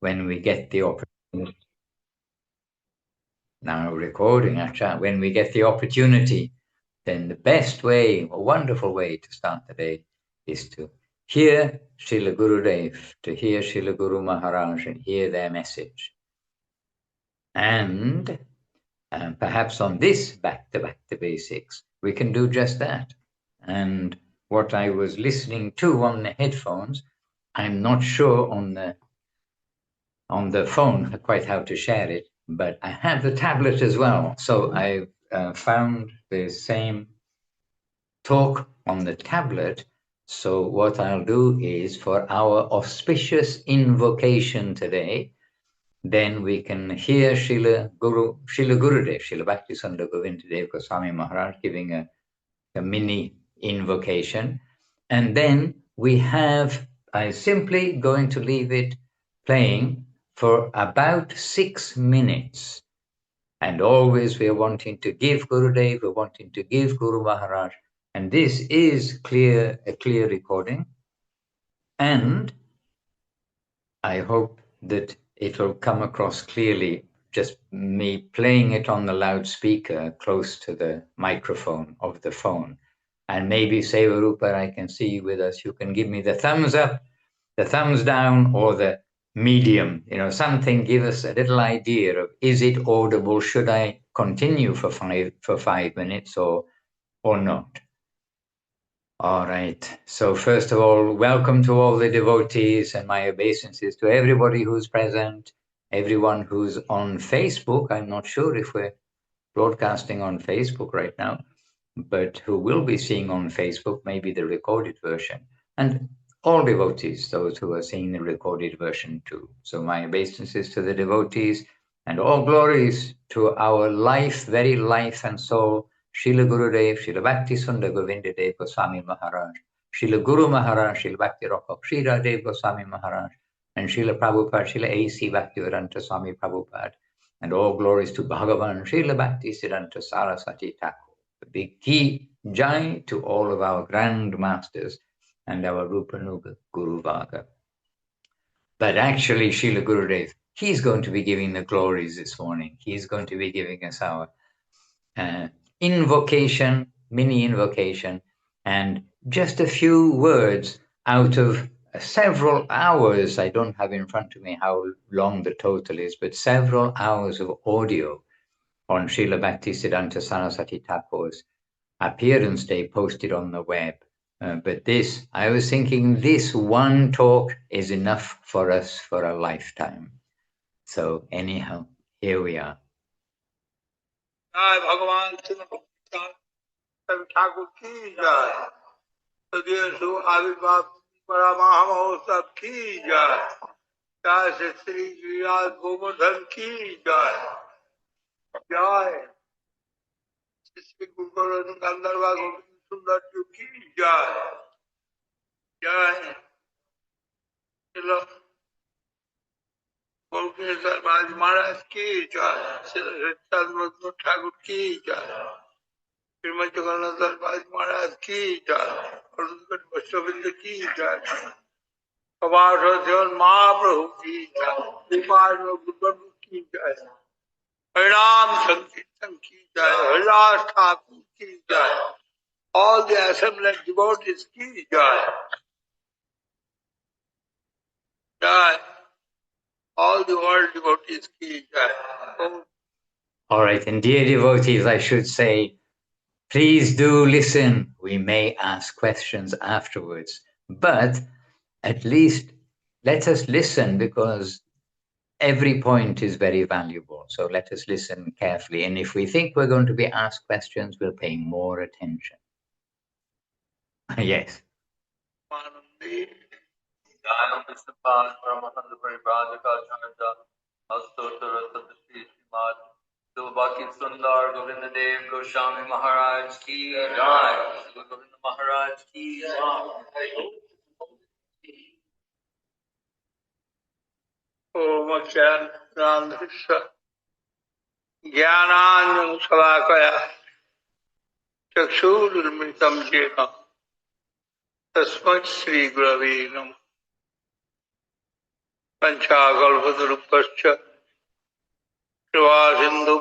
when we get the opportunity. Now recording our chant, when we get the opportunity, then the best way, a wonderful way to start the day is to hear Srila Gurudev, to hear Srila Guru Maharaj and hear their message. And perhaps on this back to basics, we can do just that. And what I was listening to on the headphones, I'm not sure on the phone quite how to share it, but I have the tablet as well. So I found the same talk on the tablet. So what I'll do is for our auspicious invocation today, then we can hear Srila Gurudev, Srila Bhaktisiddhanta Saraswati Thakur Maharaj giving a mini invocation. And then I'm simply going to leave it playing for about 6 minutes. And always we're wanting to give Gurudev, we're wanting to give Guru Maharaj. And this is a clear recording. And I hope that it will come across clearly, just me playing it on the loudspeaker close to the microphone of the phone. And maybe, Seva Rupa, I can see you with us. You can give me the thumbs up, the thumbs down, or the medium, something, give us a little idea of, is it audible? Should I continue for 5 minutes or not? All right. So first of all, welcome to all the devotees and my obeisances to everybody who's present, everyone who's on Facebook. I'm not sure if we're broadcasting on Facebook right now, but who will be seeing on Facebook, maybe the recorded version, and all devotees, those who are seeing the recorded version too. So my obeisances to the devotees and all glories to our life, very life and soul, Srila Gurudev, Srila Bhaktisiddhanta Govindadev Goswami Maharaj, Srila Guru Maharaj, Srila Bhakti Ropa Sridhar Goswami Maharaj, and Srila Prabhupada, Srila A.C. Bhaktivedanta Swami Prabhupada, and all glories to Bhagavan, Srila Bhaktisiddhanta Saraswati Thakur. A big key jai to all of our grand masters and our Rupa Nuga Guru Vaga. But actually, Srila Gurudev, he's going to be giving the glories this morning. He's going to be giving us our invocation, mini invocation, and just a few words out of several hours. I don't have in front of me how long the total is, but several hours of audio on Srila Bhaktisiddhanta Saraswati Thakur's appearance day posted on the web. But I was thinking this one talk is enough for us for a lifetime. So anyhow, here we are. Bhagavan Thakur ki jai. Sudhir Avirbhav Paramahamsa ki jai. Jai Sri Srila Govardhan ki jai. Jai Sri Guru Gandharva Govind Sundar ki jai. Jai Srila Bhaktisiddhanta Maharaj ki jai. Srila Madhusudan Thakur ki jai. Srimad Jagannath Maharaj ki jai. Arungat Vaishnavinda ki jai. Bhagavan Mahaprabhu ki jai. Rupa Nuga Prabhu ki jai. Harinam Sankirtan ki jai. Haridas Thakur ki jai. All the assembled devotees ki jai. Jai. All the world devotees ki jai. All right, and dear devotees, I should say, please do listen. We may ask questions afterwards, but at least let us listen, because every point is very valuable. So let us listen carefully. And if we think we're going to be asked questions, we'll pay more attention. Yes. Srila Bhaktisiddhanta Govindadev Goswami Maharaj ki jai. Govinda Maharaj ki jai. Om Achyantandrisha Jnananjana Salakaya Chakshurmritam Jena Tasmat Sri Gurave Namah. Panchakalpatarupascha Srivasindhu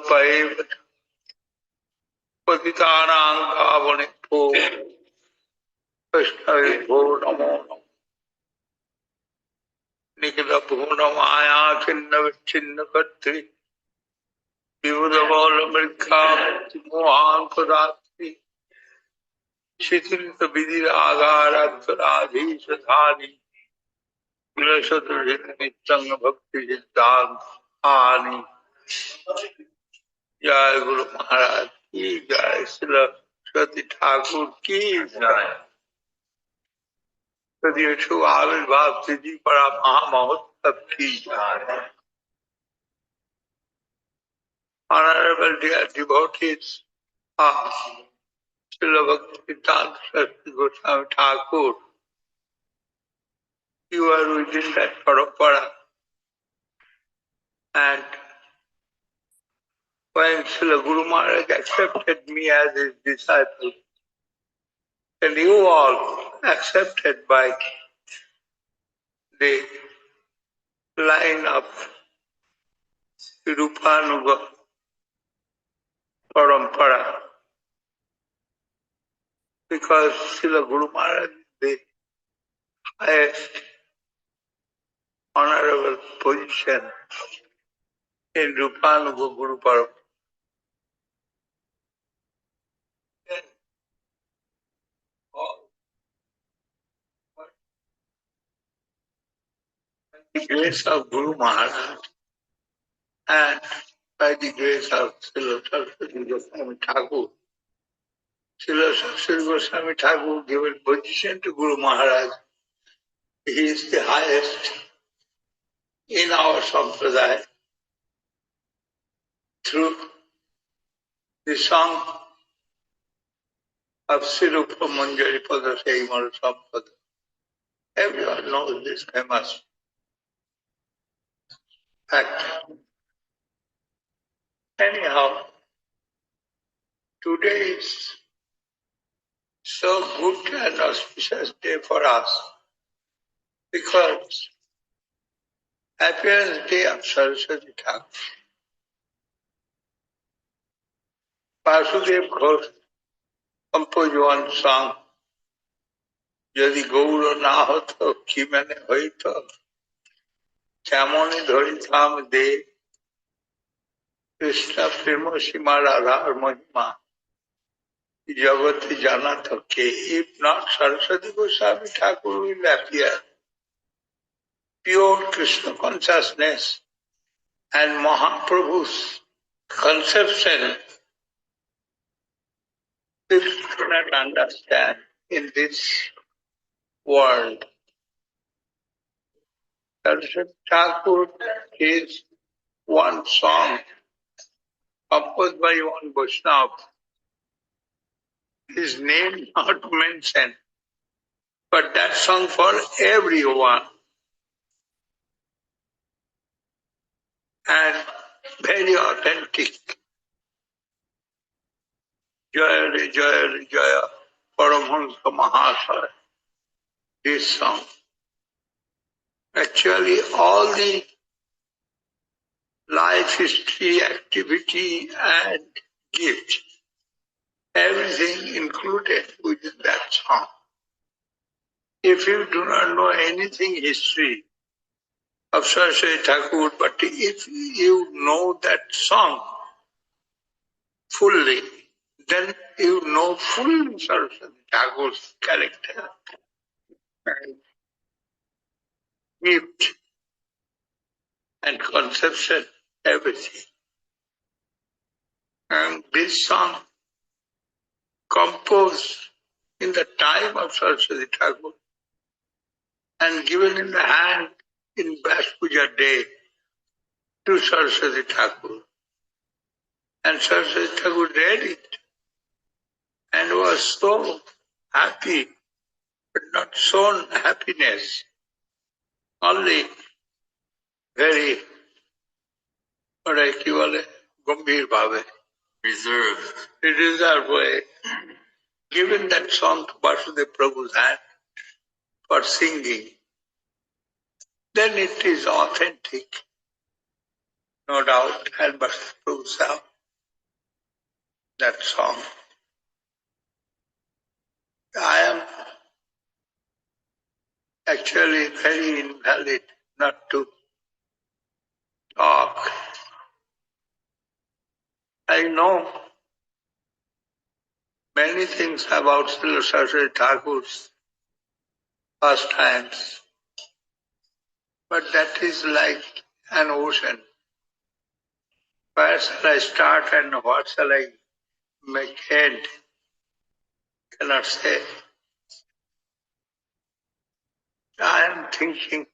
Patitanang Pavanebhyo Vaishnavebhyo Namo Namo Nikhila Bhuna Maya Chinna Vichinna Katri Vivudavalla Mrika Mohan Padatri Shitinta Vidiraagarat Radhi Sadhani Vilasatri Nityanga Bhakti Siddhanta Jai Guru Maharaj ki Jai, Srila Saraswati Thakur ki Jai. Sadhyashu Avirbhav Siddhi Para Mahamahotsav ki Jai. Honorable dear devotees of Srila Bhaktisiddhanta Saraswati Thakur, you are within that parampara. And when Srila Guru Maharaj accepted me as his disciple, and you all accepted by the line of Rupa Nuga Parampara, because Srila Guru Maharaj is the highest honorable position in Rupa Nuga Guru Parampara. By the grace of Guru Maharaj and by the grace of Srila Saraswati Goswami Thakur, Srila Saraswati Goswami Thakur given position to Guru Maharaj. He is the highest in our sampradaya through the song of Sirupa Manjari Pada Seimara Sampada. Everyone knows this famous fact. Anyhow, today is so good and auspicious day for us because appearance day of Saraswati Thakur. Vasudev Ghosh composed one song, Jadi Gaura na hoto, ki mane hoito, Chamoni dhoritam de, Krishna prema sima radhar mahima, Jagati jana thake. If not, Saraswati Goswami Thakur will appear. Pure Krishna consciousness and Mahaprabhu's conception people cannot understand in this world. Saraswati Thakur is one song composed by one Vaishnava. His name not mentioned, but that song for everyone. And very authentic. Jaya Re Jaya Re Jaya Paramahansa Mahasaya. This song. Actually, all the life history, activity and gift, everything included within that song. If you do not know anything history of Saraswati Thakur, but if you know that song fully, then you know fully Saraswati Thakur's character and gift and conception, everything. And this song composed in the time of Saraswati Thakur and given in the hand in Vyas Puja day to Saraswati Thakur. And Saraswati Thakur read it and was so happy, but not shown happiness, only very, what I call it, Gambhir Bhave, reserved way, given that song to Vasudev Prabhu's hand for singing. then it is authentic, no doubt, and but proves out that song. I am actually very invalid not to talk. I know many things about Srila Saraswati Thakur's pastimes, but that is like an ocean. Where shall I start and what shall I make end? Cannot say. I am thinking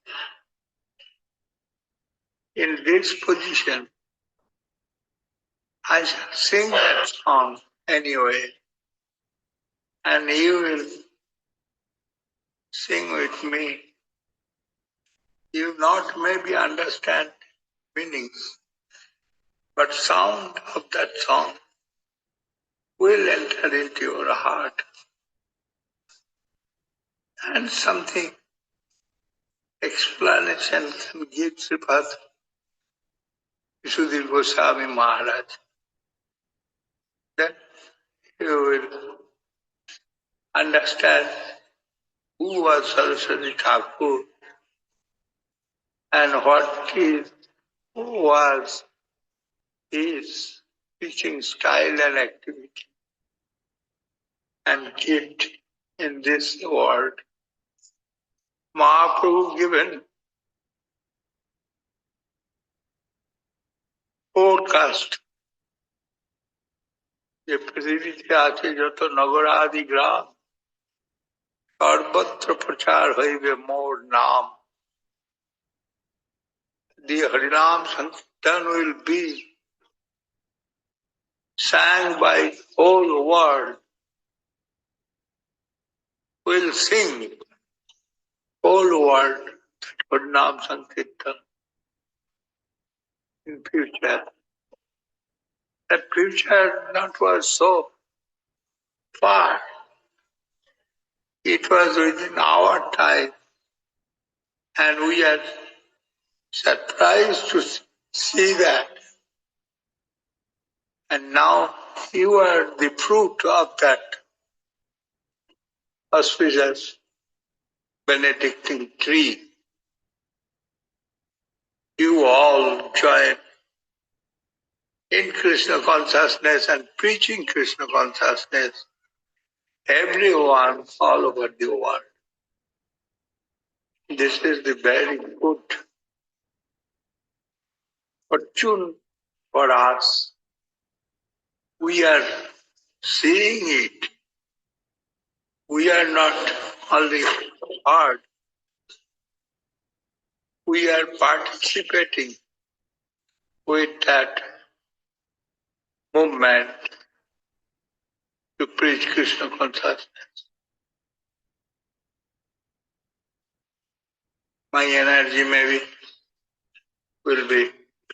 in this position, I shall sing that song anyway, and you will sing with me. You not maybe understand meanings, but sound of that song will enter into your heart. And something explanation can give Srila Bhaktisiddhanta Goswami Maharaj. Then you will understand who was Saraswati Thakur and what was his teaching style and activity and gift in this world. Mahaprabhu given forecast. যে পৃথিবীতে আছে যত নগরাদি গ্রাম সর্বত্র প্রচার হইবে মোর নাম. The Harinam Sankirtan will be sang by whole world. Will sing whole world Harinam Sankirtan in future. That future not was so far. It was within our time, and we are surprised to see that. And now you are the fruit of that auspicious benedictine tree. You all join in Krishna consciousness and preaching Krishna consciousness. Everyone all over the world. This is the very good fortune for us. We are seeing it. We are not only heard. We are participating with that movement to preach Krishna consciousness. My energy maybe will be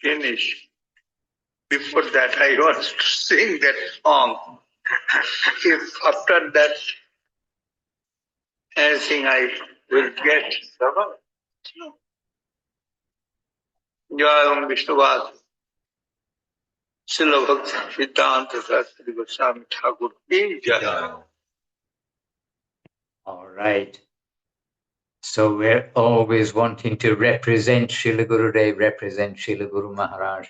finished. Before that, I want to sing that song. If after that anything I will get, Jai Om Vishnuvas, Srila Bhaktisiddhanta Saraswati Thakur ki Jai. All right. So we're always wanting to represent Srila Gurudev, represent Srila Guru Maharaj.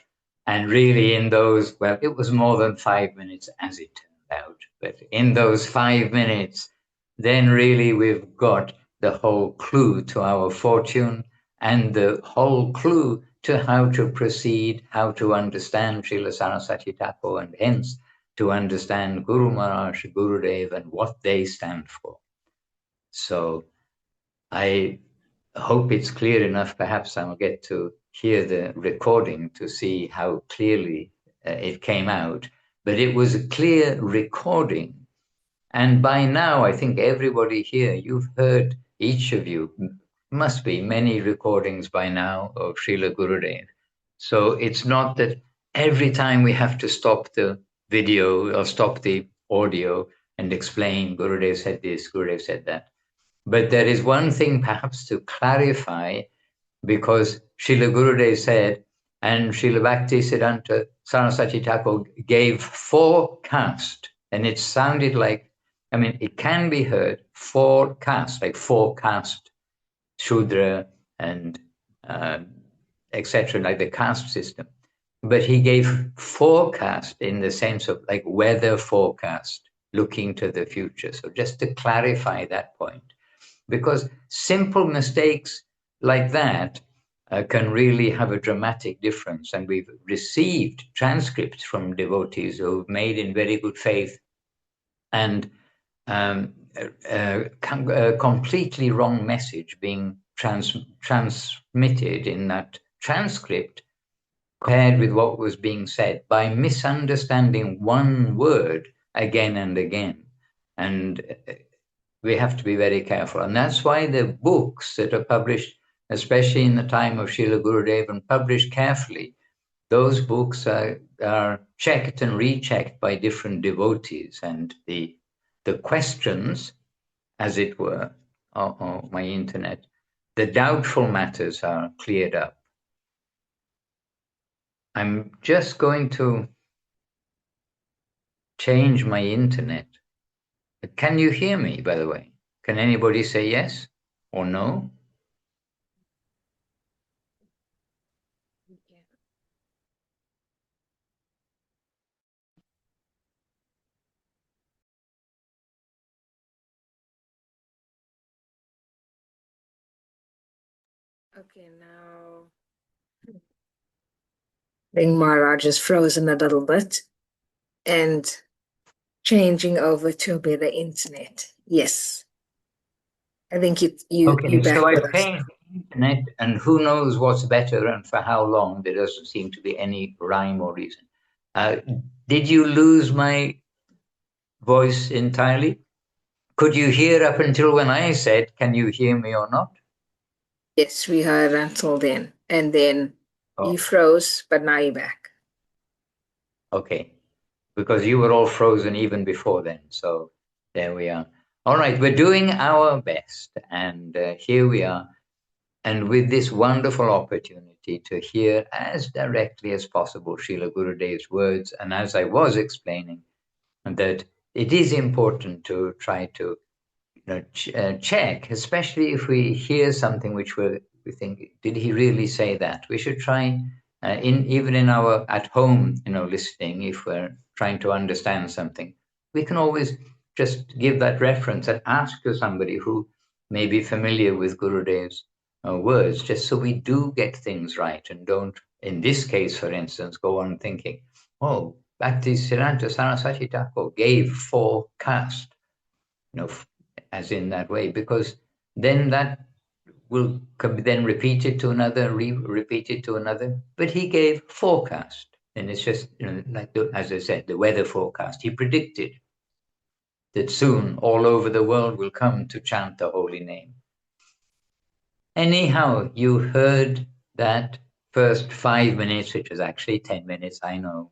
And really in those, well, it was more than 5 minutes as it turned out. But in those 5 minutes, then really we've got the whole clue to our fortune and the whole clue to how to proceed, how to understand Srila Saraswati Thakur, and hence to understand Guru Maharaj, Gurudev, and what they stand for. So I hope it's clear enough. Perhaps I'll get to hear the recording to see how clearly it came out. But it was a clear recording. And by now, I think everybody here, you've heard, each of you, must be many recordings by now of Srila Gurudev. So it's not that every time we have to stop the video or stop the audio and explain Gurudev said this, Gurudev said that. But there is one thing perhaps to clarify because Srila Gurudev said, and Srila Bhaktisiddhanta Saraswati Thakur gave 4 castes, and it sounded like, I mean, it can be heard 4 castes, like 4 caste Shudra and etc., like the caste system. But he gave forecast in the sense of like weather forecast, looking to the future. So just to clarify that point, because simple mistakes like that can really have a dramatic difference. And we've received transcripts from devotees who've made in very good faith and a completely wrong message being transmitted in that transcript compared with what was being said by misunderstanding one word again and again. And we have to be very careful. And that's why the books that are published, especially in the time of Srila Gurudev and published carefully, those books are checked and rechecked by different devotees, and the questions, as it were, on my internet, the doubtful matters are cleared up. I'm just going to change my internet. Can you hear me, by the way? Can anybody say yes or no? Okay, now I think Maharaj is frozen a little bit and changing over to a better internet. Yes. I think you Okay, back so I with us. changed the internet, and who knows what's better and for how long. There doesn't seem to be any rhyme or reason. Did you lose my voice entirely? Could you hear up until when I said, can you hear me or not? Yes, we heard until then. And then you froze, but now you're back. Okay, because you were all frozen even before then. So there we are. All right, we're doing our best. And here we are. And with this wonderful opportunity to hear as directly as possible Srila Gurudev's words. And as I was explaining, that it is important to try to check, especially if we hear something which we think, did he really say that? We should try, even in our at home, listening, if we're trying to understand something, we can always just give that reference and ask to somebody who may be familiar with Gurudev's words, just so we do get things right and don't, in this case, for instance, go on thinking, oh, Bhaktisiddhanta Saraswati Thakur gave 4 castes, as in that way, because then that will be then repeated to another, repeated to another. But he gave forecast, and it's just, like as I said, the weather forecast. He predicted that soon all over the world will come to chant the holy name. Anyhow, you heard that first 5 minutes, which was actually 10 minutes, I know.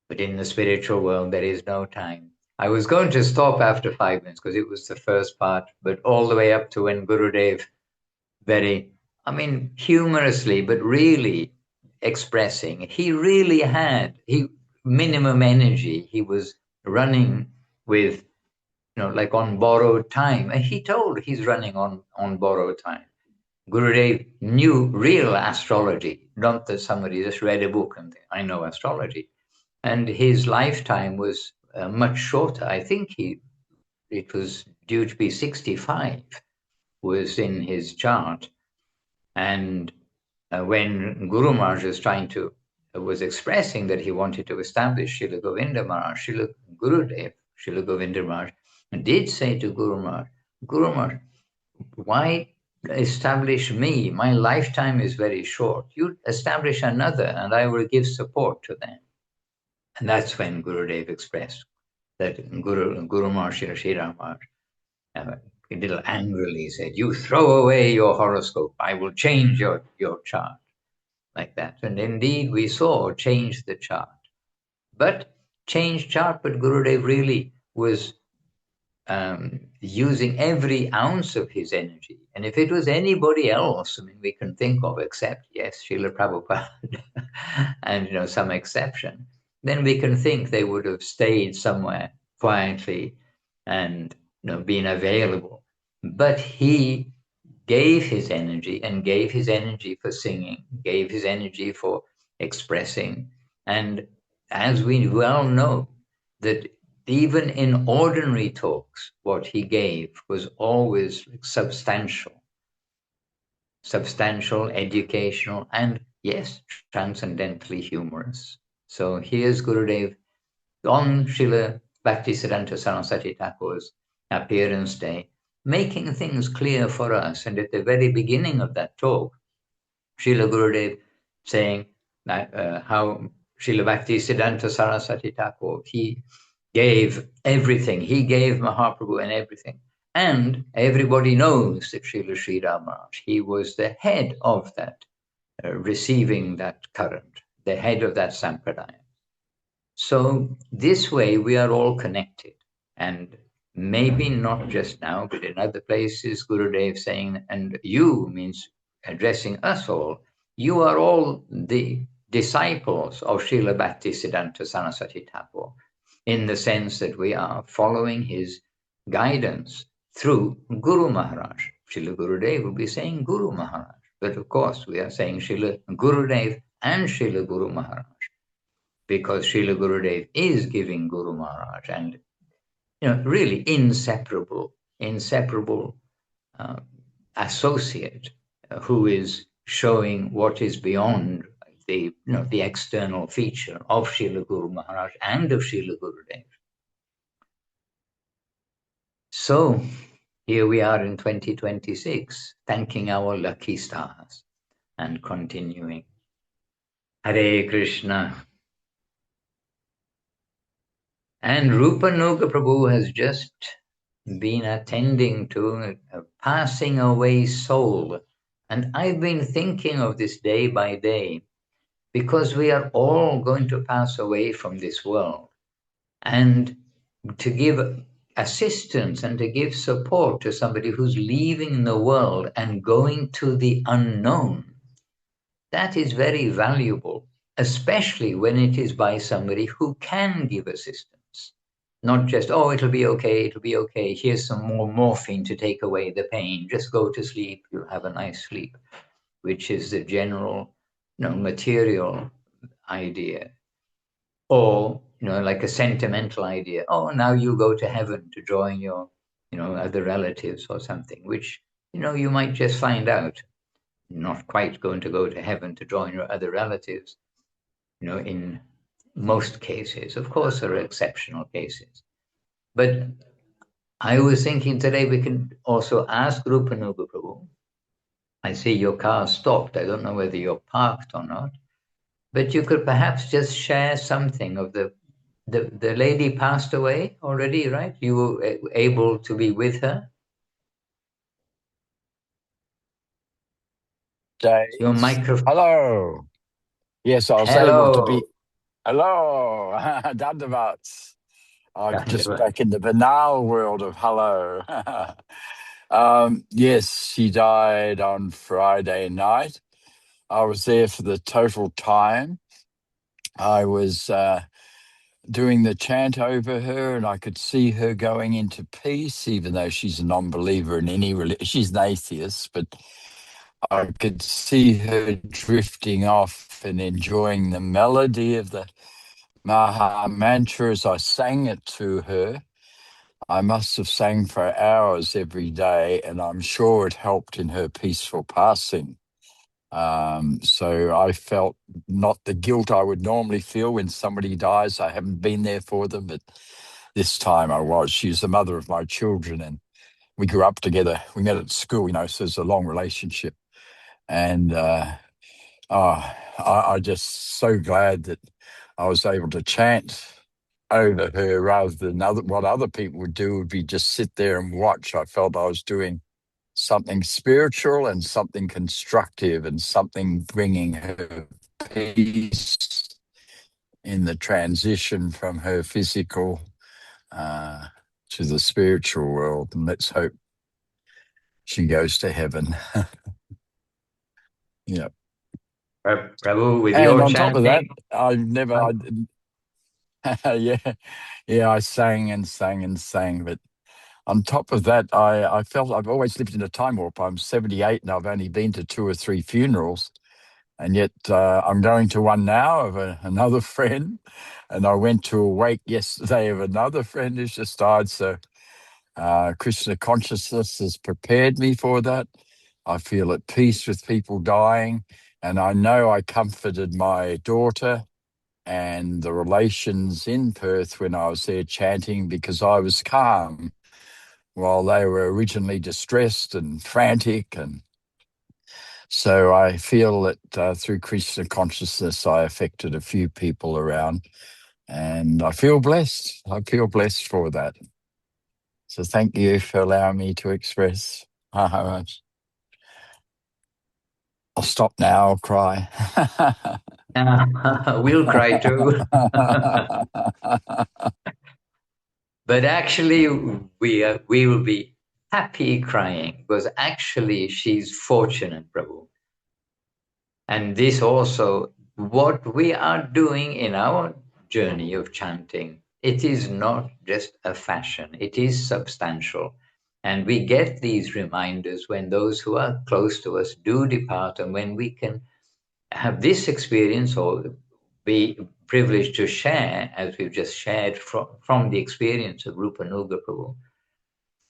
But in the spiritual world, there is no time. I was going to stop after 5 minutes because it was the first part, but all the way up to when Gurudev humorously, but really expressing, he really had minimum energy. He was running with, like on borrowed time. And he told he's running on borrowed time. Gurudev knew real astrology, not that somebody just read a book and I know astrology. And his lifetime was much shorter. I think it was due to be 65 was in his chart. And when Guru Maharaj was expressing that he wanted to establish Srila Govinda Maharaj, Srila Gurudev, Srila Govinda Maharaj, did say to Guru Maharaj, why establish me? My lifetime is very short. You establish another and I will give support to them. And that's when Gurudev expressed that Guru Maharaj, Srila Maharaj, a little angrily said, you throw away your horoscope, I will change your chart, like that. And indeed we saw change the chart. But Gurudev really was using every ounce of his energy. And if it was anybody else, I mean, we can think of except, yes, Srila Prabhupada and, some exception, then we can think they would have stayed somewhere quietly and, been available. But he gave his energy and gave his energy for singing, gave his energy for expressing. And as we well know, that even in ordinary talks, what he gave was always substantial, educational, and yes, transcendentally humorous. So here's Gurudev on Srila Bhaktisiddhanta Saraswati Thakur's appearance day, making things clear for us. And at the very beginning of that talk, Srila Gurudev saying that, how Srila Bhaktisiddhanta Saraswati Thakur, he gave everything. He gave Mahaprabhu and everything. And everybody knows that Srila Sridhar Maharaj, he was the head of that, receiving that current, the head of that sampradaya. So this way we are all connected, and maybe not just now, but in other places, Gurudev saying, and you means addressing us all, you are all the disciples of Srila Bhaktisiddhanta Saraswati Thakur, in the sense that we are following his guidance through Guru Maharaj. Srila Gurudev will be saying Guru Maharaj, but of course we are saying Srila Gurudev and Srila Guru Maharaj, because Srila Gurudev is giving Guru Maharaj, and really inseparable associate, who is showing what is beyond the external feature of Srila Guru Maharaj and of Srila Gurudev. So here we are in 2026, thanking our lucky stars and continuing. Hare Krishna. And Rupa Nuga Prabhu has just been attending to a passing away soul. And I've been thinking of this day by day, because we are all going to pass away from this world. And to give assistance and to give support to somebody who's leaving the world and going to the unknown, that is very valuable, especially when it is by somebody who can give assistance. Not just, oh, it'll be okay, here's some more morphine to take away the pain, just go to sleep, you'll have a nice sleep, which is the general, material idea. Or, like a sentimental idea, oh, now you go to heaven to join your, other relatives or something, which, you might just find out, not quite going to go to heaven to join your other relatives, in most cases. Of course, there are exceptional cases. But I was thinking today we can also ask Rupa Nuga Prabhu. I see your car stopped. I don't know whether you're parked or not. But you could perhaps just share something of the lady passed away already, right? You were able to be with her? Your microphone. Hello. Yes, I was able to be. Hello. Dandavats. Just back in the banal world of hello. Yes, she died on Friday night. I was there for the total time. I was doing the chant over her, and I could see her going into peace, even though she's a non-believer in any religion. She's an atheist, but I could see her drifting off and enjoying the melody of the Mahamantra as I sang it to her. I must have sang for hours every day, and I'm sure it helped in her peaceful passing. So I felt not the guilt I would normally feel when somebody dies. I haven't been there for them, but this time I was. She was the mother of my children, and we grew up together. We met at school, so it's a long relationship. And I'm just so glad that I was able to chant over her rather than what other people would do would be just sit there and watch. I felt I was doing something spiritual and something constructive and something bringing her peace in the transition from her physical to the spiritual world, and let's hope she goes to heaven. Yeah. Prabhu, with And your on top of that, chanting, I've never, yeah, I sang and sang and sang. But on top of that, I felt I've always lived in a time warp. I'm 78 and I've only been to 2 or 3 funerals. And yet I'm going to one now of another friend. And I went to a wake yesterday of another friend who's just died. So Krishna consciousness has prepared me for that. I feel at peace with people dying. And I know I comforted my daughter and the relations in Perth when I was there chanting, because I was calm while they were originally distressed and frantic. And so I feel that through Krishna consciousness, I affected a few people around, and I feel blessed. I feel blessed for that. So thank you for allowing me to express. Maharaj. I'll stop now, I'll cry. we'll cry too. But actually, we will be happy crying, because actually she's fortunate, Prabhu. And this also, what we are doing in our journey of chanting, it is not just a fashion, it is substantial. And we get these reminders when those who are close to us do depart, and when we can have this experience or be privileged to share, as we've just shared from the experience of Rupa Nuga Prabhu,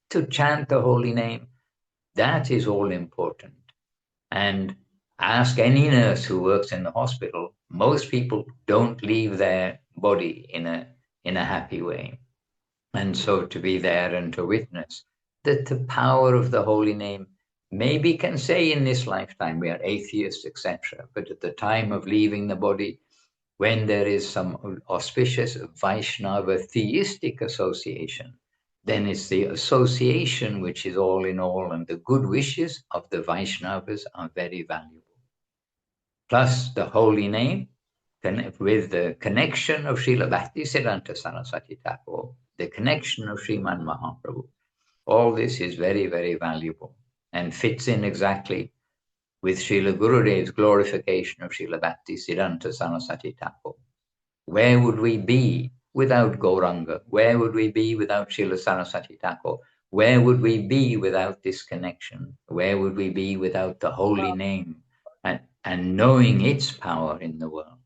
to chant the holy name, that is all important. And ask any nurse who works in the hospital, most people don't leave their body in a happy way. And so to be there and to witness that the power of the holy name, maybe can say in this lifetime we are atheists, etc., but at the time of leaving the body, when there is some auspicious Vaishnava theistic association, then it's the association which is all in all, and the good wishes of the Vaishnavas are very valuable. Plus the holy name, with the connection of Srila Bhaktisiddhanta Saraswati Thakur, the connection of Sriman Mahaprabhu, all this is very, very valuable and fits in exactly with Srila Gurudev's glorification of Srila Bhaktisiddhanta Saraswati Thakur. Where would we be without Gauranga? Where would we be without Srila Saraswati Thakur? Where would we be without this connection? Where would we be without the holy name and knowing its power in the world?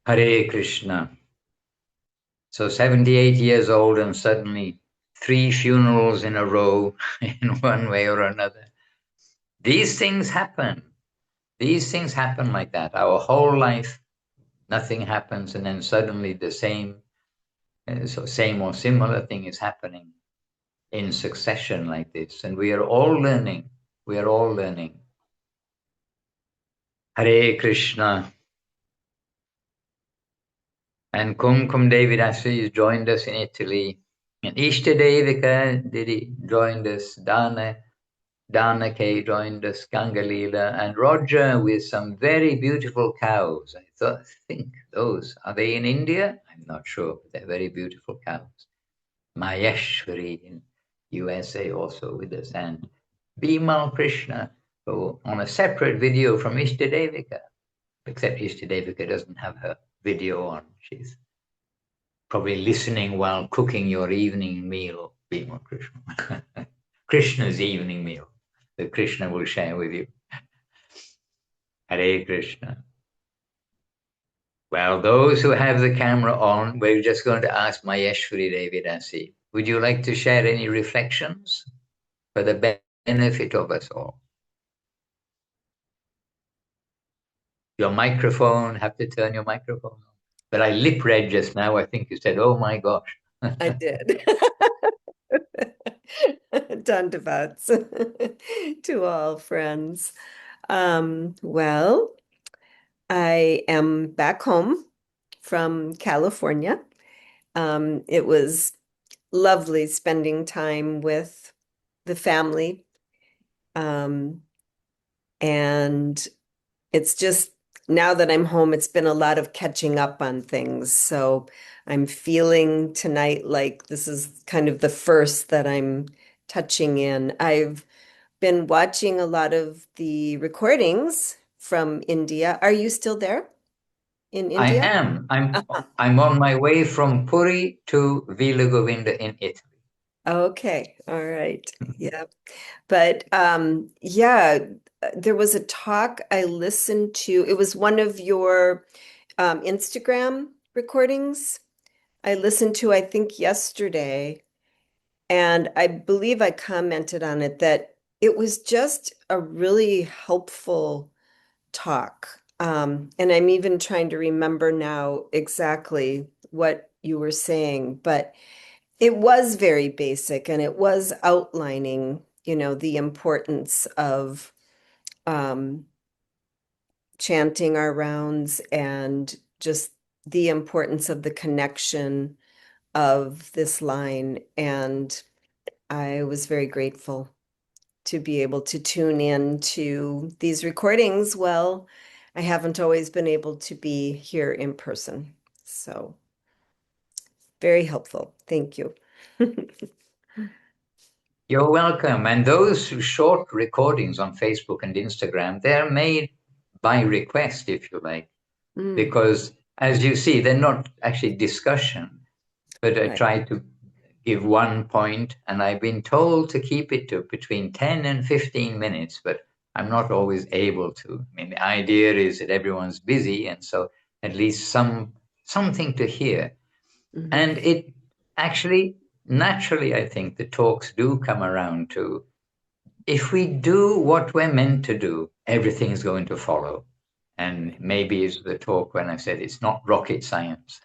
Hare Krishna. So 78 years old and suddenly 3 funerals in a row in one way or another. These things happen. These things happen like that. Our whole life, nothing happens, and then suddenly the same or similar thing is happening in succession like this. And we are all learning. We are all learning. Hare Krishna. And Kumkum David actually joined us in Italy. And Ishtadevika joined us. Dana K joined us, Gangalila, and Roger with some very beautiful cows. I think those, are they in India? I'm not sure, but they're very beautiful cows. Maheshwari in USA also with us, and Bimal Krishna, who on a separate video from Ishtadevika, except Ishtadevika doesn't have her video on. She's probably listening while cooking your evening meal, Bimal Krishna. Krishna's evening meal that Krishna will share with you. Hare Krishna. Well, those who have the camera on, we're just going to ask Maheshwari Devidasi. Would you like to share any reflections for the benefit of us all? Your microphone, have to turn your microphone on. But I lip read just now. I think you said, oh my gosh. I did. Dandavats to all friends. Well, I am back home from California. It was lovely spending time with the family. And it's just now that I'm home, it's been a lot of catching up on things. So I'm feeling tonight like this is kind of the first that I'm touching in. I've been watching a lot of the recordings from India. Are you still there in I India? am. Uh-huh. I'm on my way from Puri to Vila Govinda in Italy. Okay, all right. Yeah. But yeah, there was a talk I listened to. It was one of your Instagram recordings I listened to, I think, yesterday. And I believe I commented on it that it was just a really helpful talk. And I'm even trying to remember now exactly what you were saying, but it was very basic and it was outlining, the importance of um, chanting our rounds and just the importance of the connection of this line. And I was very grateful to be able to tune in to these recordings. Well, I haven't always been able to be here in person. So very helpful. Thank you. You're welcome. And those short recordings on Facebook and Instagram, they're made by request, if you like, because as you see, they're not actually discussion, but I Right. try to give one point, and I've been told to keep it to between 10 and 15 minutes, but I'm not always able to. I mean, the idea is that everyone's busy, and so at least something to hear. Mhm. And it actually, naturally, I think the talks do come around to, if we do what we're meant to do, everything's going to follow. And maybe it's the talk when I said it's not rocket science.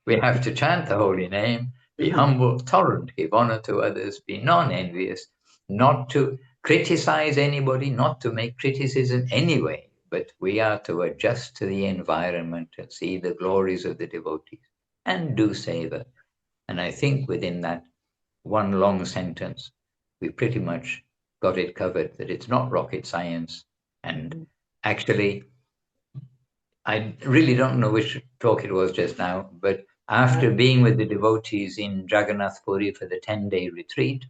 we have to chant the holy name, be Mhm. humble, tolerant, give honor to others, be non-envious, not to criticize anybody, not to make criticism anyway, but we are to adjust to the environment and see the glories of the devotees and do savor. And I think within that one long sentence, we pretty much got it covered, that it's not rocket science. And actually, I really don't know which talk it was just now, but after being with the devotees in Jagannath Puri for the 10-day retreat,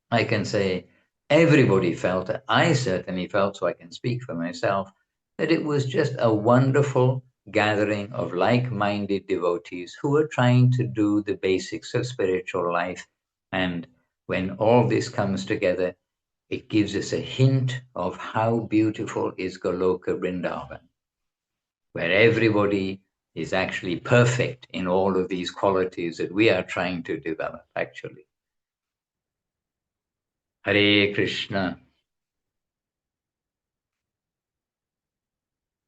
I can say everybody felt, I certainly felt, so I can speak for myself, that it was just a wonderful gathering of like-minded devotees who are trying to do the basics of spiritual life. And when all this comes together, it gives us a hint of how beautiful is Goloka Vrindavan, where everybody is actually perfect in all of these qualities that we are trying to develop, actually. Hare Krishna.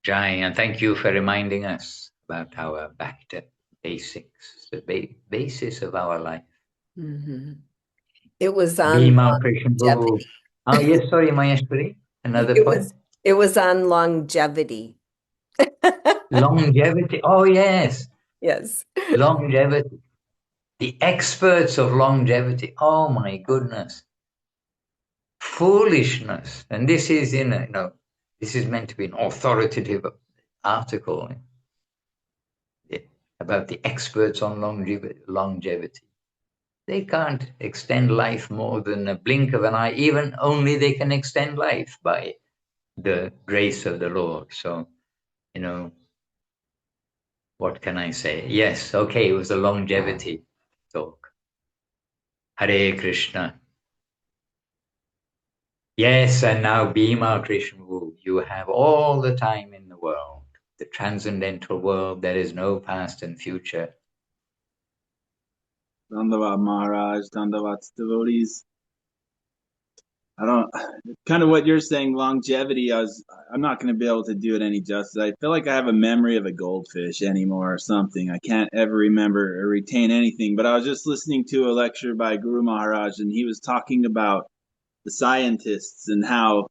Jai, and thank you for reminding us about our back to basics, the basis of our life. Mhm. It was on Bhima Krishna Guru. longevity. Oh, yes, sorry, Maheshwari. Another It point. was it was on longevity. Longevity. Oh, yes. Yes. Longevity. The experts of longevity. Oh, my goodness. Foolishness. And this is this is meant to be an authoritative article about the experts on longevity. They can't extend life more than a blink of an eye. Even only they can extend life by the grace of the Lord. So, what can I say? Yes, okay, it was a longevity talk. Hare Krishna. Yes, and now Bhima Krishna, you have all the time in the world. The transcendental world, there is no past and future. Dandavat Maharaj, Dandavat devotees. I don't kind of what you're saying, longevity. I'm not going to be able to do it any justice. I feel like I have a memory of a goldfish anymore or something. I can't ever remember or retain anything. But I was just listening to a lecture by Guru Maharaj, and he was talking about the scientists and how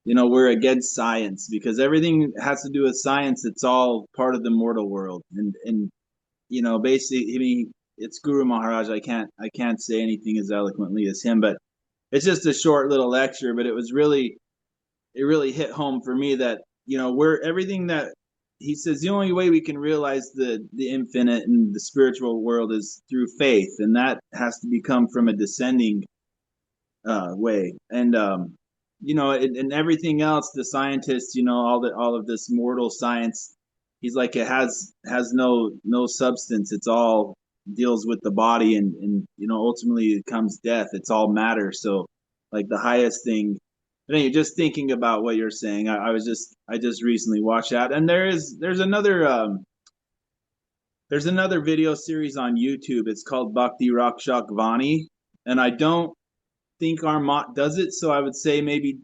we're against science because everything has to do with science. It's all part of the mortal world, and basically, I mean, it's Guru Maharaj. I can't say anything as eloquently as him, but it's just a short little lecture, but it was really really hit home for me that, we're everything that he says, the only way we can realize the infinite and the spiritual world is through faith. And that has to become from a descending way. And, and everything else, the scientists, all of this mortal science, he's like, it has no substance. It's all deals with the body, and ultimately it comes death. It's all matter. So like the highest thing. But anyway, just thinking about what you're saying, I just recently watched that, and there's another video series on YouTube. It's called Bhakti Rakshak Vani, and I don't think our Mott does it, so I would say maybe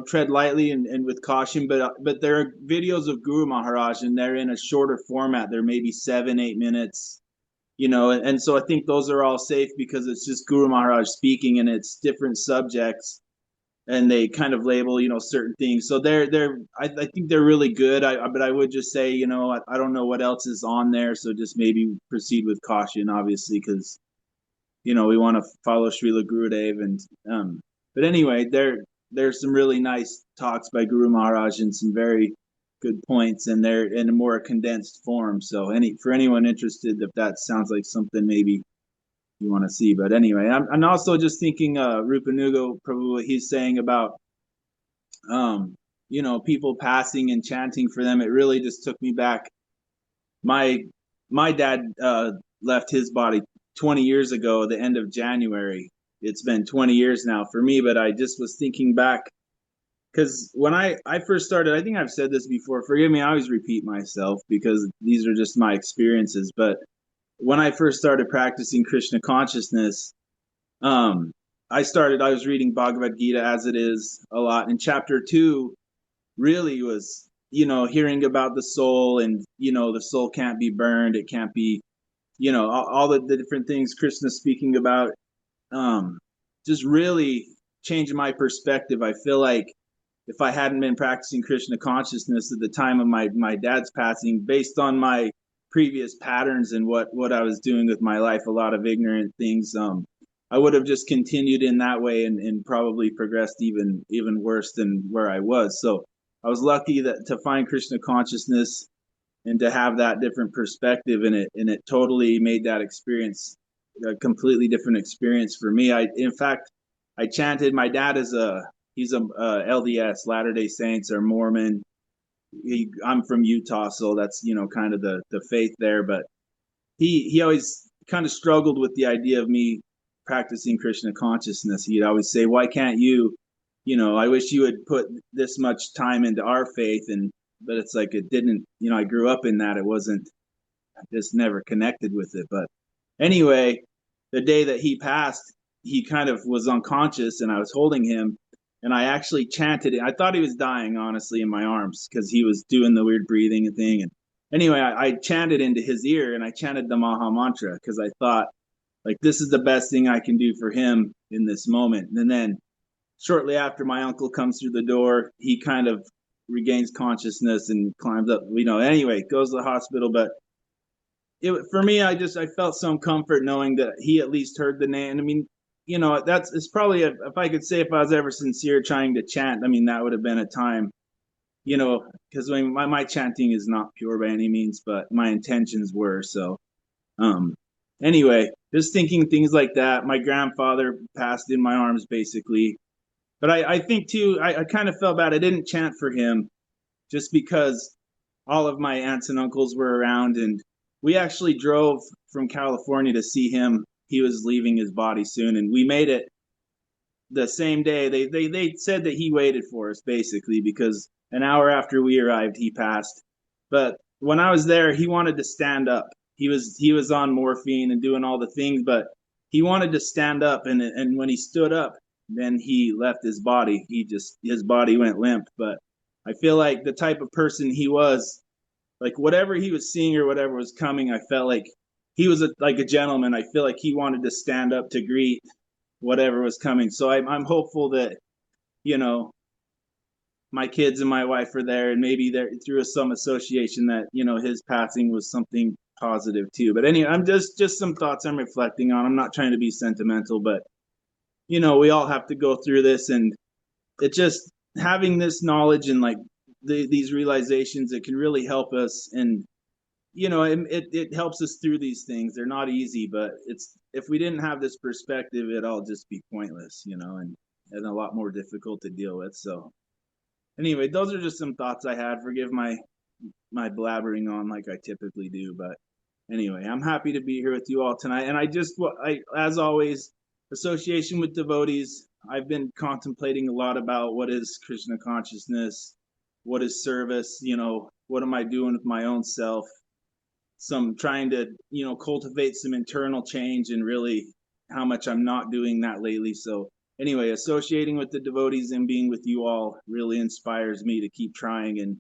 tread lightly and with caution. But there are videos of Guru Maharaj, and they're in a shorter format. They're maybe 7-8 minutes, and so I think those are all safe because it's just Guru Maharaj speaking, and it's different subjects, and they kind of label certain things. So I think they're really good. But I would just say I don't know what else is on there, so just maybe proceed with caution, obviously, because we want to follow Srila Gurudev. And but anyway, there's some really nice talks by Guru Maharaj and some very good points, and they're in a more condensed form. So for anyone interested, if that sounds like something maybe you want to see. But anyway, I'm also just thinking Rupa Nuga Prabhu, what he's saying about people passing and chanting for them. It really just took me back. My dad left his body 20 years ago, the end of January. It's been 20 years now for me, but I just was thinking back because when I first started, I think I've said this before, forgive me, I always repeat myself because these are just my experiences. But when I first started practicing Krishna consciousness, I was reading Bhagavad Gita as it is a lot. And chapter 2 really was, hearing about the soul, and, the soul can't be burned. It can't be, all the different things Krishna speaking about, just really changed my perspective. I feel like if I hadn't been practicing Krishna consciousness at the time of my dad's passing, based on my previous patterns and what I was doing with my life, a lot of ignorant things, I would have just continued in that way and probably progressed even worse than where I was. So I was lucky to find Krishna consciousness and to have that different perspective in it, and it totally made that experience a completely different experience for me. In fact, I chanted. My dad he's a LDS, Latter-day Saints, or Mormon. I'm from Utah, so that's kind of the faith there. But he always kind of struggled with the idea of me practicing Krishna consciousness. He'd always say, "Why can't you? I wish you would put this much time into our faith." But it's like it didn't. I grew up in that. It wasn't. I just never connected with it. But anyway, the day that he passed, he kind of was unconscious, and I was holding him. And I actually chanted it. I thought he was dying, honestly, in my arms because he was doing the weird breathing and thing. And anyway, I chanted into his ear, and I chanted the Mahamantra because I thought, like, this is the best thing I can do for him in this moment. And then shortly after, my uncle comes through the door. He kind of regains consciousness and climbs up. Anyway, goes to the hospital. But for me, I felt some comfort knowing that he at least heard the name. I mean, it's probably if I could say if I was ever sincere trying to chant, I mean, that would have been a time, because my chanting is not pure by any means, but my intentions were. So, anyway, just thinking things like that. My grandfather passed in my arms, basically. But I think too, I kind of felt bad. I didn't chant for him just because all of my aunts and uncles were around, and we actually drove from California to see him. He was leaving his body soon, and we made it the same day. They said that he waited for us, basically, because an hour after we arrived, he passed. But when I was there, he wanted to stand up. He was on morphine and doing all the things, but he wanted to stand up, and when he stood up, then he left his body. His body went limp. But I feel like the type of person he was, like whatever he was seeing or whatever was coming, I felt like he was like a gentleman. I feel like he wanted to stand up to greet whatever was coming. So I'm hopeful that, my kids and my wife are there, and maybe there through some association that, his passing was something positive too. But anyway, I'm just some thoughts I'm reflecting on. I'm not trying to be sentimental, but we all have to go through this, and it just having this knowledge and like these realizations, it can really help us. And it helps us through these things. They're not easy, but if we didn't have this perspective, it'd all just be pointless, and a lot more difficult to deal with. So anyway, those are just some thoughts I had. Forgive my blabbering on like I typically do, but anyway, I'm happy to be here with you all tonight. And as always, association with devotees. I've been contemplating a lot about what is Krishna consciousness, what is service, what am I doing with my own self? Some trying to, cultivate some internal change, and really how much I'm not doing that lately. So anyway, associating with the devotees and being with you all really inspires me to keep trying and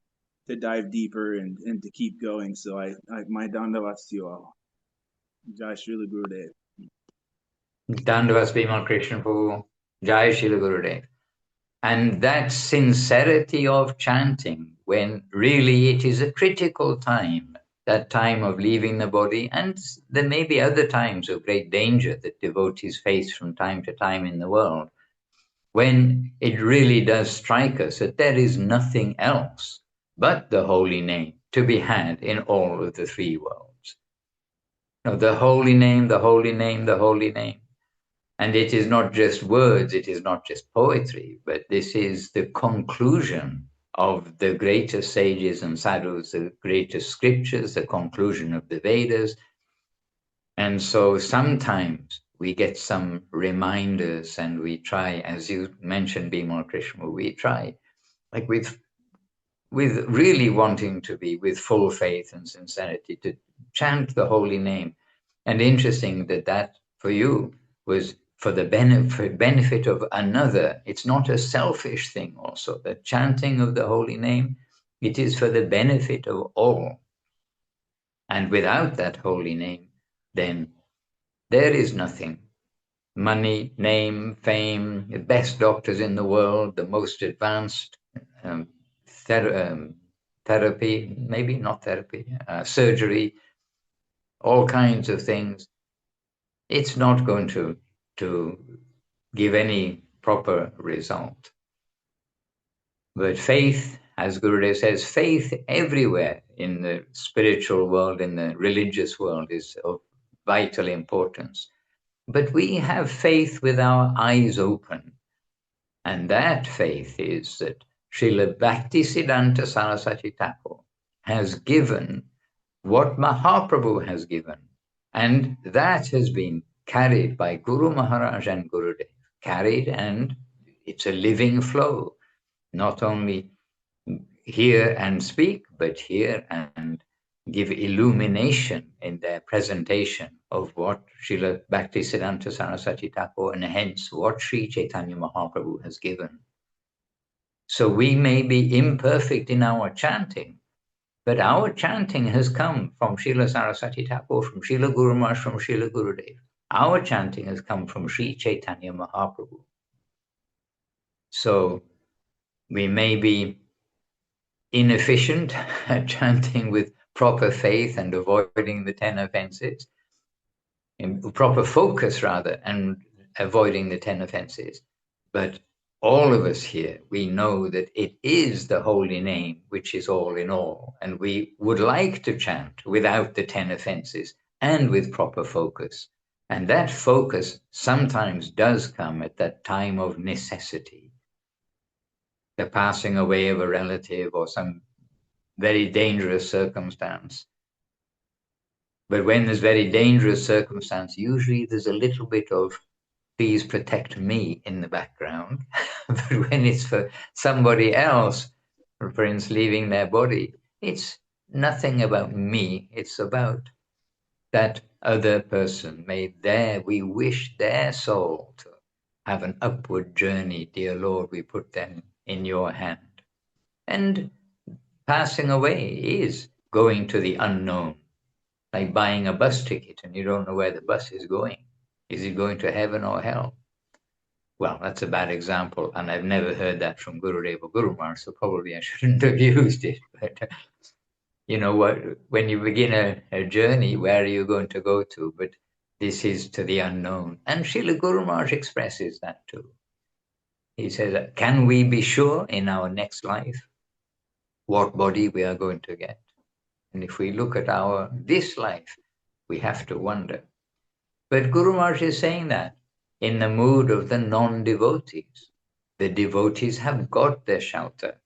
to dive deeper and to keep going. So my dandavats to you all. Jai Srila Gurudev. Dandavats Bhima Krishna Prabhu. Jai Srila Gurudev. And that sincerity of chanting, when really it is a critical time, that time of leaving the body, and there may be other times of great danger that devotees face from time to time in the world, when it really does strike us that there is nothing else but the holy name to be had in all of the three worlds. The holy name, the holy name, the holy name. And it is not just words, it is not just poetry, but this is the conclusion of the greatest sages and sadhus, the greatest scriptures, the conclusion of the Vedas. And so sometimes we get some reminders and we try, as you mentioned, Bhima Krishna, we try, like with really wanting to be with full faith and sincerity, to chant the holy name. And interesting that for you was for the benefit of another. It's not a selfish thing also. The chanting of the holy name, it is for the benefit of all. And without that holy name, then there is nothing. Money, name, fame, the best doctors in the world, the most advanced therapy, maybe not therapy, surgery, all kinds of things. It's not going to give any proper result. But faith, as Gurudev says, faith everywhere in the spiritual world, in the religious world, is of vital importance. But we have faith with our eyes open. And that faith is that Srila Bhaktisiddhanta Saraswati Thakur has given what Mahaprabhu has given. And that has been carried by Guru Maharaj and Gurudev. Carried, and it's a living flow. Not only hear and speak, but hear and give illumination in their presentation of what Srila Bhaktisiddhanta Saraswati Thakur, and hence what Sri Chaitanya Mahaprabhu has given. So we may be imperfect in our chanting, but our chanting has come from Srila Saraswati Thakur, from Srila Guru Maharaj, from Srila Gurudev. Our chanting has come from Sri Chaitanya Mahaprabhu. So we may be inefficient at chanting with proper faith and avoiding the 10 offenses, in proper focus rather, and avoiding the 10 offenses. But all of us here, we know that it is the holy name which is all in all, and we would like to chant without the 10 offenses and with proper focus. And that focus sometimes does come at that time of necessity, the passing away of a relative or some very dangerous circumstance. But when there's very dangerous circumstance, usually there's a little bit of please protect me in the background. But when it's for somebody else, for instance, leaving their body, it's nothing about me. It's about that other person. We wish their soul to have an upward journey. Dear Lord, we put them in your hand. And passing away is going to the unknown, like buying a bus ticket and you don't know where the bus is going. Is it going to heaven or hell? Well, that's a bad example, and I've never heard that from Gurudev or Guru Maharaj, so probably I shouldn't have used it. But you know what? When you begin a journey, where are you going to go to? But this is to the unknown. And Srila Guru Maharaj expresses that too. he says, can we be sure in our next life what body we are going to get? And if we look at this life, we have to wonder. But Guru Maharaj is saying that in the mood of the non-devotees. The devotees have got their shelter.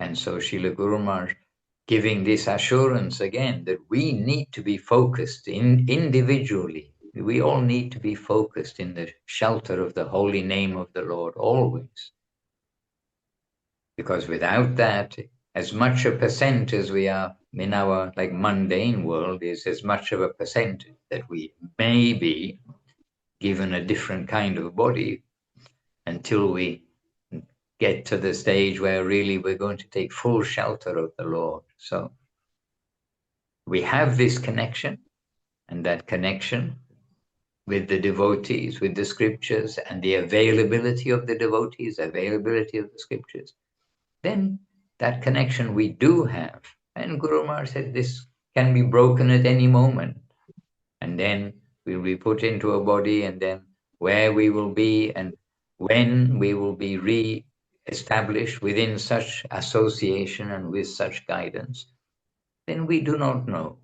And so Srila Guru Maharaj giving this assurance again that we need to be focused individually. We all need to be focused in the shelter of the holy name of the Lord always. Because without that, as much a percent as we are in our mundane world is as much of a percent that we may be given a different kind of body until we get to the stage where really we're going to take full shelter of the Lord. So we have this connection, and that connection with the devotees, with the scriptures, and the availability of the devotees, availability of the scriptures, then that connection we do have. And Guru Maharaj said this can be broken at any moment. And then we'll be put into a body, and then where we will be and when we will be re-established within such association and with such guidance, then we do not know.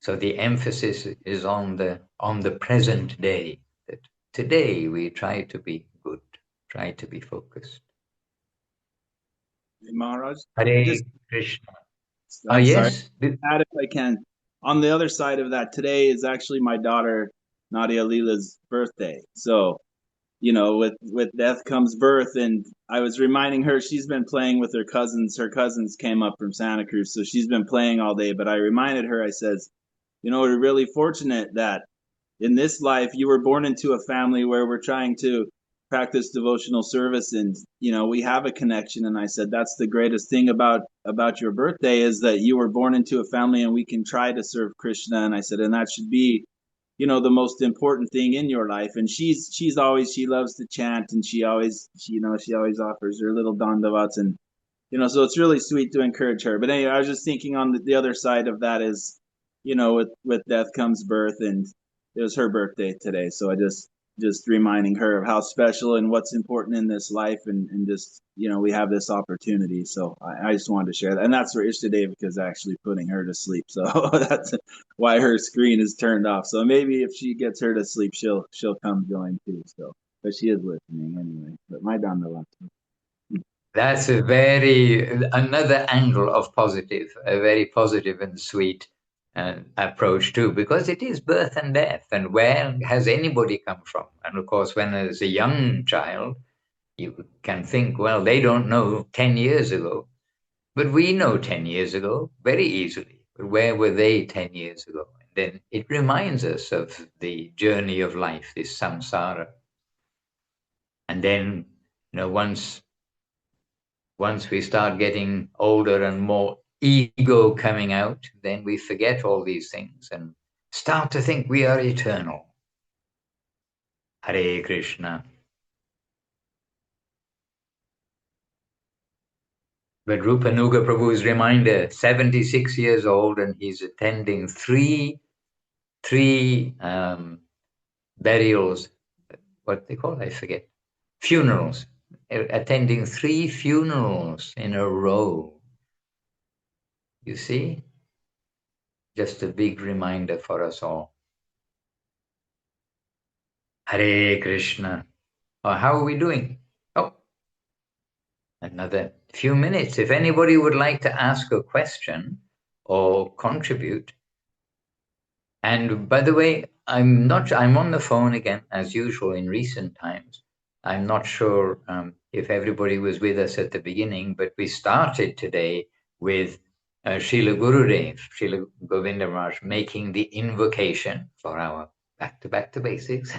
So the emphasis is on the present day, that today we try to be good, try to be focused. Hey, Maharaj, Hare Krishna. I'm sorry. Yes. Add if I can. On the other side of that, today is actually my daughter Nadia Leela's birthday. So, with death comes birth, and I was reminding her she's been playing with her cousins. Her cousins came up from Santa Cruz, so she's been playing all day. But I reminded her, I says, we're really fortunate that in this life you were born into a family where we're trying to practice devotional service, and we have a connection. And I said that's the greatest thing about your birthday is that you were born into a family and we can try to serve Krishna. And I said, and that should be the most important thing in your life. And she loves to chant, and she always offers her little dandavats, and so it's really sweet to encourage her. But anyway, I was just thinking on the other side of that is with death comes birth, and it was her birthday today, so I just reminding her of how special and what's important in this life, and just we have this opportunity. So I just wanted to share that, and that's where Ishtadev is actually putting her to sleep. So that's why her screen is turned off. So maybe if she gets her to sleep, she'll come join too. So, but she is listening anyway. But my Dandava. That's another angle of positive, a very positive and sweet approach too, because it is birth and death. And where has anybody come from? And of course, when there's a young child, you can think, well, they don't know 10 years ago. But we know 10 years ago very easily. But where were they 10 years ago? And then it reminds us of the journey of life, this samsara. And then, once we start getting older and more ego coming out, then we forget all these things and start to think we are eternal. Hare Krishna. But Rupa Nuga Prabhu's reminder, 76 years old, and he's attending three burials, what they call, I forget, funerals. Attending 3 funerals in a row. You see? Just a big reminder for us all. Hare Krishna. How are we doing? Oh, another few minutes. If anybody would like to ask a question or contribute. And by the way, I'm on the phone again, as usual in recent times. I'm not sure if everybody was with us at the beginning, but we started today with Srila Gurudev, Srila Govinda Maharaj, making the invocation for our back to basics,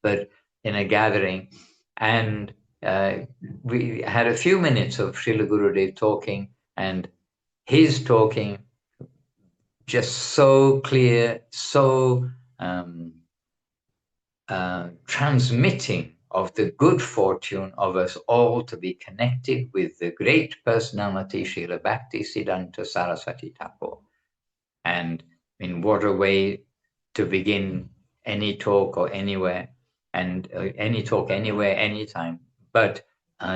but in a gathering. And we had a few minutes of Srila Gurudev talking, and his talking just so clear, so transmitting of the good fortune of us all to be connected with the great personality, Srila Bhaktisiddhanta Saraswati Thakur. And in what a way to begin any talk or anywhere. and any talk anywhere, anytime. But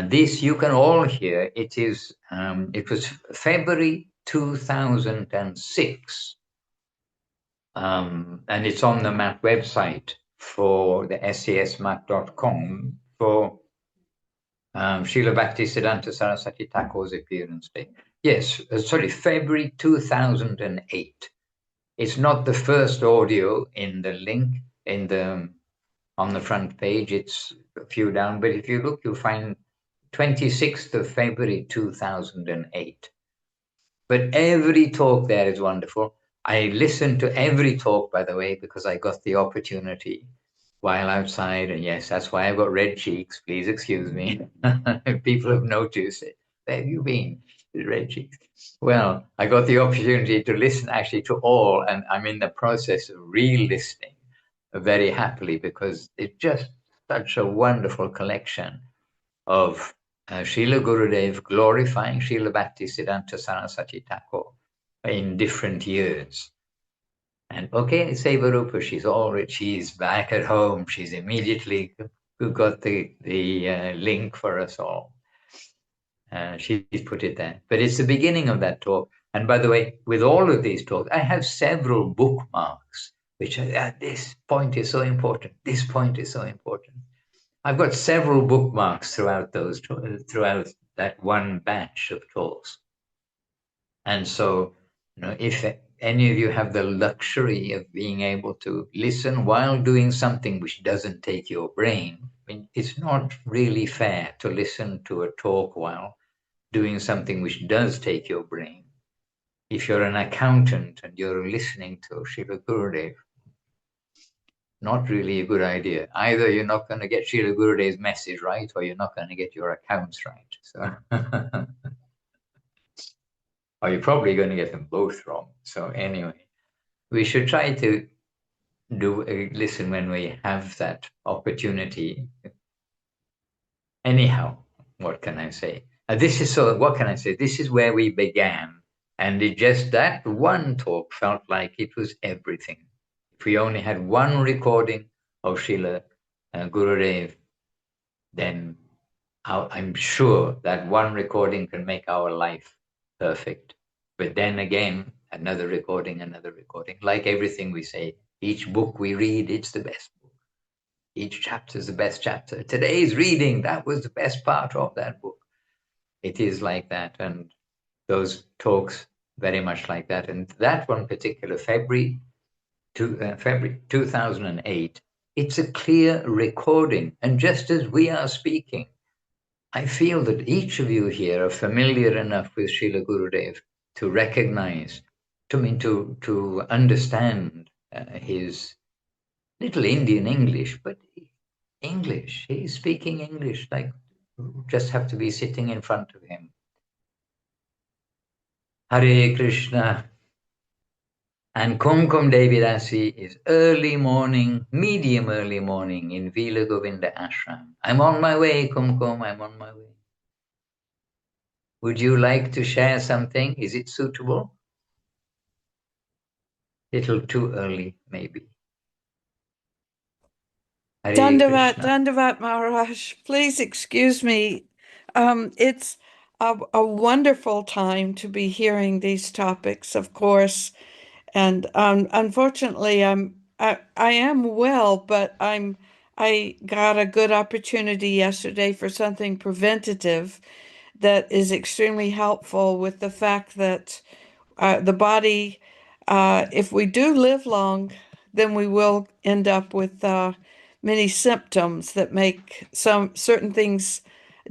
this you can all hear. It is. It was February 2006, and it's on the MAP website for the scsmap.com for Srila Bhaktisiddhanta Saraswati Thakur's appearance day. Yes, sorry, February 2008. It's not the first audio in the link on the front page. It's a few down, but if you look, you'll find 26th of February 2008. But every talk there is wonderful. I listened to every talk, by the way, because I got the opportunity while outside. And yes, that's why I've got red cheeks. Please excuse me. People have noticed it. Where have you been? Red cheeks. Well, I got the opportunity to listen actually to all, and I'm in the process of re-listening very happily because it's just such a wonderful collection of Srila Gurudev glorifying Srila Bhaktisiddhanta Saraswati Thakur in different years. And okay, Sevarupa, she's back at home. She's immediately got the link for us all. She's put it there. But it's the beginning of that talk. And by the way, with all of these talks, I have several bookmarks, which are, this point is so important. This point is so important. I've got several bookmarks throughout that one batch of talks. And so, if any of you have the luxury of being able to listen while doing something which doesn't take your brain, I mean, it's not really fair to listen to a talk while doing something which does take your brain. If you're an accountant and you're listening to Srila Gurudev, not really a good idea. Either you're not going to get Srila Gurudev's message right, or you're not going to get your accounts right. So, or you're probably going to get them both wrong. So anyway, we should try to listen when we have that opportunity. Anyhow, what can I say? What can I say? This is where we began. And that one talk felt like it was everything. If we only had one recording of Srila Gurudev, then I'm sure that one recording can make our life perfect. But then again, another recording. Like everything we say, each book we read, it's the best book. Each chapter is the best chapter. Today's reading, that was the best part of that book. It is like that. And those talks, very much like that. And that one particular, February 2008, it's a clear recording. And just as we are speaking, I feel that each of you here are familiar enough with Srila Gurudev to recognize, to understand his little Indian English, but English. He's speaking English, like you just have to be sitting in front of him. Hare Krishna. And Kumkum Devidasi is early morning, medium early morning in Vila Govinda Ashram. I'm on my way, Kumkum, I'm on my way. Would you like to share something? Is it suitable? Little too early, maybe. Dandavat Maharaj, please excuse me. It's a wonderful time to be hearing these topics, of course. And unfortunately, I am well, but I got a good opportunity yesterday for something preventative that is extremely helpful with the fact that the body, if we do live long, then we will end up with many symptoms that make some certain things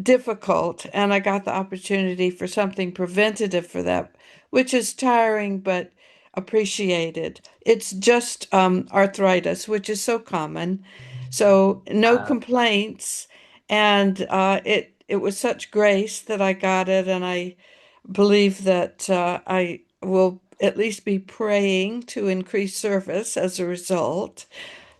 difficult. And I got the opportunity for something preventative for that, which is tiring but appreciated. It's just arthritis, which is so common. So no complaints. And it was such grace that I got it, and I believe that I will at least be praying to increase service as a result.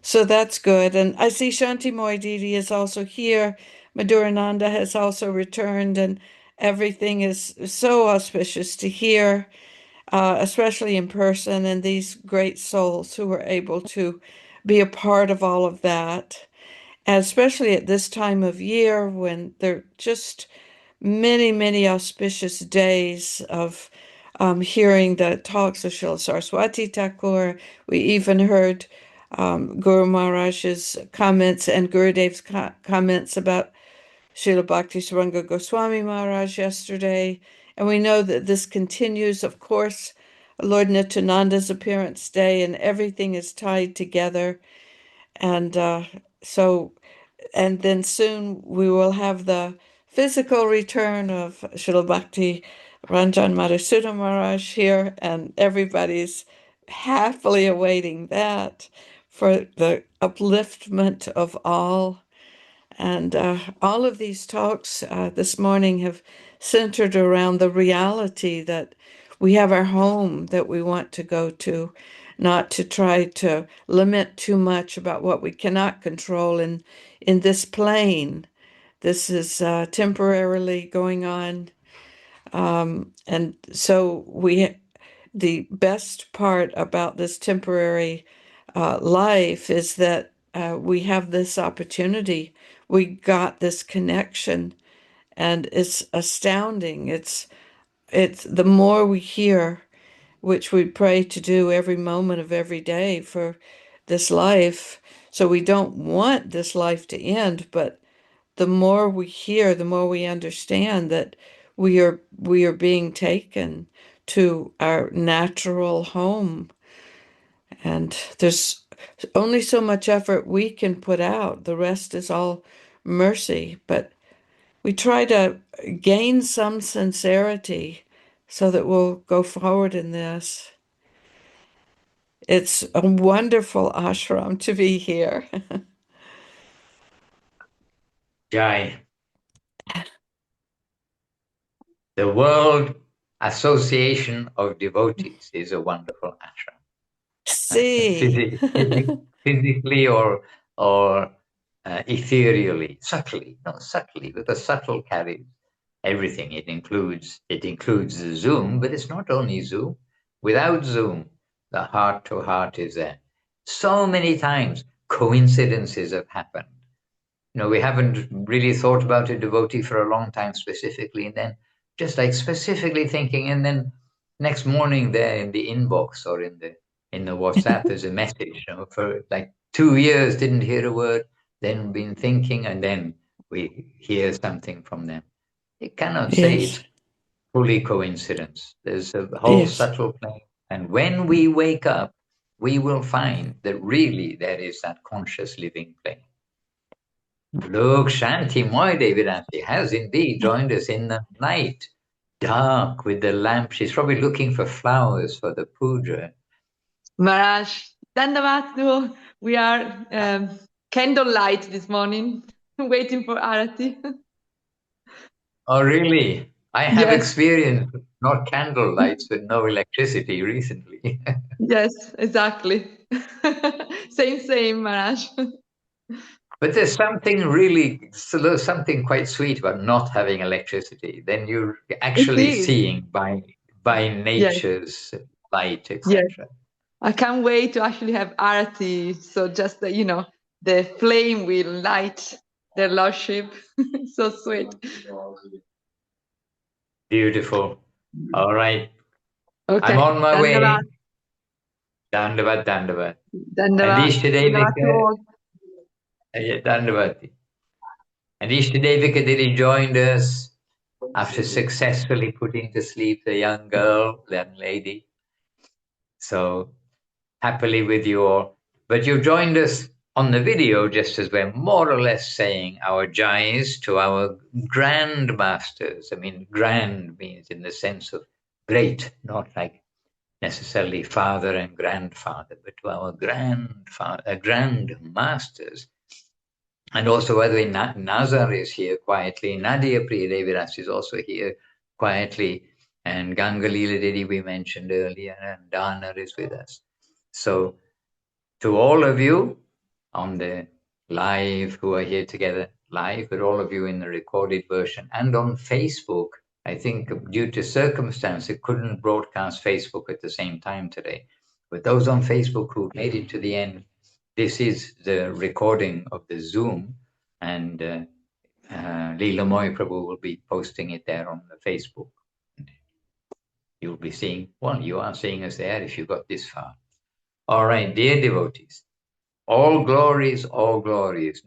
So that's good. And I see Shanti Moididi is also here. Madhurananda has also returned, and everything is so auspicious to hear, especially in person, and these great souls who were able to be a part of all of that. especially at this time of year when there are just many, many auspicious days of hearing the talks of Srila Saraswati Thakur. We even heard Guru Maharaj's comments and Gurudev's comments about Srila Bhaktisiddhanta Goswami Maharaj yesterday. And we know that this continues, of course, Lord Nityananda's appearance day, and everything is tied together. And and then soon we will have the physical return of Srila Bhakti Ranjan Madhusudan Maharaj here, and everybody's happily awaiting that for the upliftment of all. And all of these talks this morning have centered around the reality that we have our home that we want to go to, not to try to limit too much about what we cannot control in this plane. This is temporarily going on. And so the best part about this temporary life is that we have this opportunity. We got this connection, and it's astounding. It's the more we hear, which we pray to do every moment of every day for this life. So we don't want this life to end, but the more we hear, the more we understand that we are being taken to our natural home. And there's only so much effort we can put out. The rest is all mercy. But we try to gain some sincerity so that we'll go forward in this. It's a wonderful ashram to be here. Jai. The World Association of Devotees is a wonderful ashram. See. Physically or ethereally, subtly, because subtle carries everything. It includes the Zoom, but it's not only Zoom. Without Zoom, the heart to heart is there. So many times coincidences have happened. We haven't really thought about a devotee for a long time specifically, and then just like specifically thinking, and then next morning there in the inbox or in the WhatsApp, there's a message. For like 2 years, didn't hear a word, then been thinking, and then we hear something from them. You cannot say it's fully coincidence. There's a whole subtle plane. And when we wake up, we will find that really there is that conscious living plane. Look, Shanti Moy Devidanti has indeed joined us in the night, dark with the lamp. She's probably looking for flowers for the puja. Maharaj, Dandavatu, we are candlelight this morning, waiting for Arati. Oh, really? I have experienced not candle lights but no electricity recently. Yes, exactly. Same, Maharaj. But there's something quite sweet about not having electricity. Then you're actually seeing by nature's light, etc. Yes. I can't wait to actually have Arati. So just the flame will light their lordship. So sweet. Beautiful. All right. Okay. I'm on my way. Dandavat. Dandavat. Dandavati. And Ishtadevika Didi joined us after successfully putting to sleep the young lady. So happily with you all. But you joined us on the video just as we're more or less saying our jais to our grandmasters. I mean, grand means in the sense of great, not like necessarily father and grandfather, but to our grandmasters. And also, by the way, Nazar is here quietly. Nadia Priyadeviras is also here quietly. And Gangalila Didi we mentioned earlier, and Dana is with us. So to all of you on the live who are here together live, but all of you in the recorded version and on Facebook, I think due to circumstance, it couldn't broadcast Facebook at the same time today. But those on Facebook who made it to the end, this is the recording of the Zoom, and Leela Moy Prabhu will be posting it there on the Facebook. You'll be seeing, well, you are seeing us there if you got this far. All right, dear devotees, all glories,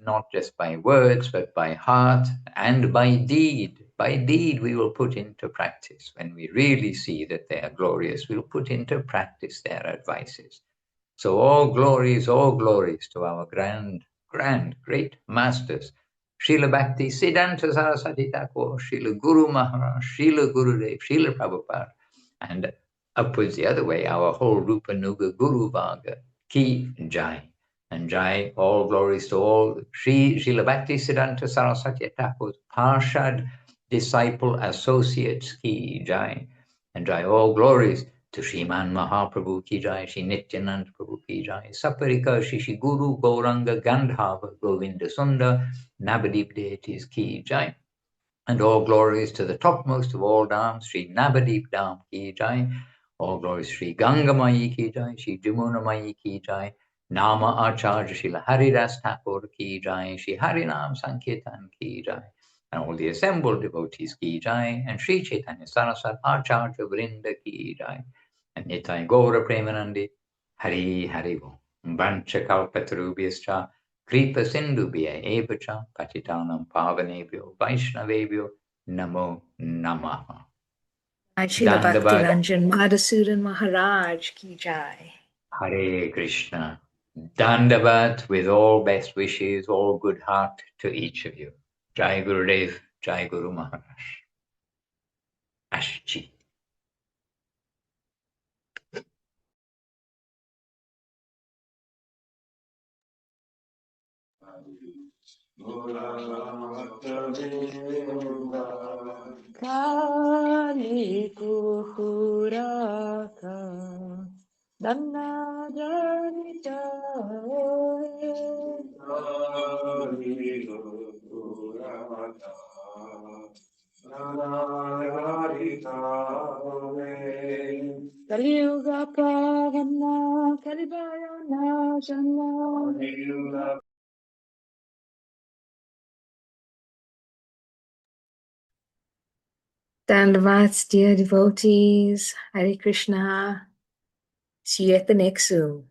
not just by words, but by heart and by deed. By deed, we will put into practice. When we really see that they are glorious, we'll put into practice their advices. So all glories to our grand, great masters, Srila Bhaktisiddhanta Saraswati Thakur, Srila Guru Maharaj, Srila Gurudev, Srila Prabhupada, and upwards the other way, our whole Rupa Nuga Guru Varga, Ki Jai. And Jai, all glories to all Srila Bhaktisiddhanta Saraswati Thakur's Parshad disciple associates, Ki Jai. And Jai, all glories to Sriman Mahaprabhu Ki Jai, Shri Nityananda Prabhu Ki Jai, Saparika Shri Guru Gauranga Gandhava Govinda Sundar, Navadip deities Ki Jai. And all glories to the topmost of all dhams, Sri Navadip Dham Ki Jai. All glories Sri Ganga Mayi Ki Jai, Sri Jamuna Mayi Ki Jai. Nama Acharya Srila Haridas Thakur Ki Jai, Sri Harinam Sankirtan Ki Jai. And all the assembled devotees Ki Jai, and Sri Chaitanya Saraswat Acharya Vrinda Ki Jai. And Nitai Gaura Premanandi, Hari Hari Bo. Vancha Kalpatarubhyascha, Kripa Sindhubhya Evacha, Patitanam Pavanebhyo, Vaishnavebhyo, Namo Namaha. Srila Dandavat. Bhaktivedanta Madhusudan Maharaj Ki Jai. Hare Krishna. Dandavat with all best wishes, all good heart to each of you. Jai Gurudev, Jai Guru Maharaj. Ashji. Kali Kukuraka Dannajanita Kaliyuga Pavana Kalibhayana Janna Dandavats, dear devotees. Hare Krishna. See you at the next Zoom.